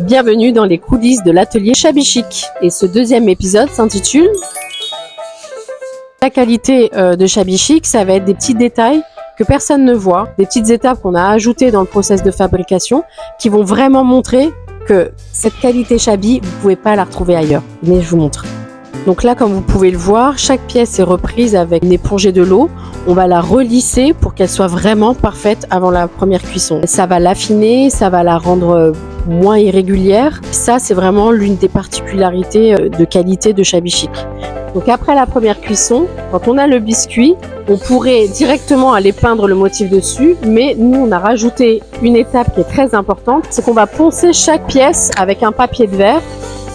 Bienvenue dans les coulisses de l'atelier Shabby Chic. Et ce deuxième épisode s'intitule La qualité de Shabby Chic, ça va être des petits détails que personne ne voit, des petites étapes qu'on a ajoutées dans le process de fabrication qui vont vraiment montrer que cette qualité Shabby, vous ne pouvez pas la retrouver ailleurs. Mais je vous montre. Donc là, comme vous pouvez le voir, chaque pièce est reprise avec une épongée de l'eau. On va la relisser pour qu'elle soit vraiment parfaite avant la première cuisson. Ça va l'affiner, ça va la rendre moins irrégulière. Ça, c'est vraiment l'une des particularités de qualité de Shabby Chic. Donc après la première cuisson, quand on a le biscuit, on pourrait directement aller peindre le motif dessus, mais nous, on a rajouté une étape qui est très importante, c'est qu'on va poncer chaque pièce avec un papier de verre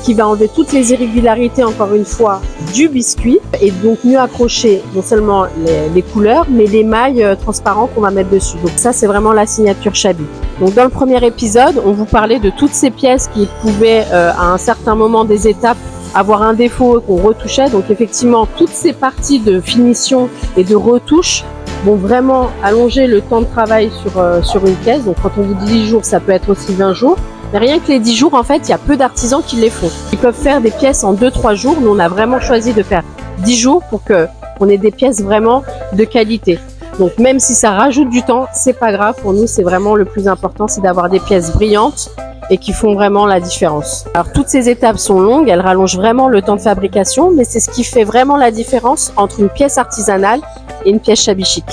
qui va enlever toutes les irrégularités, encore une fois, du biscuit et donc mieux accrocher non seulement les couleurs, mais les mailles transparentes qu'on va mettre dessus. Donc ça, c'est vraiment la signature Shabby. Donc dans le premier épisode, on vous parlait de toutes ces pièces qui pouvaient, à un certain moment des étapes, avoir un défaut qu'on retouchait. Donc effectivement, toutes ces parties de finition et de retouche vont vraiment allonger le temps de travail sur une pièce. Donc quand on vous dit 10 jours, ça peut être aussi 20 jours. Mais rien que les 10 jours, en fait, il y a peu d'artisans qui les font. Ils peuvent faire des pièces en 2-3 jours. Nous, on a vraiment choisi de faire 10 jours pour qu'on ait des pièces vraiment de qualité. Donc, même si ça rajoute du temps, c'est pas grave. Pour nous, c'est vraiment le plus important, c'est d'avoir des pièces brillantes et qui font vraiment la différence. Alors, toutes ces étapes sont longues, elles rallongent vraiment le temps de fabrication, mais c'est ce qui fait vraiment la différence entre une pièce artisanale et une pièce Shabby Chic.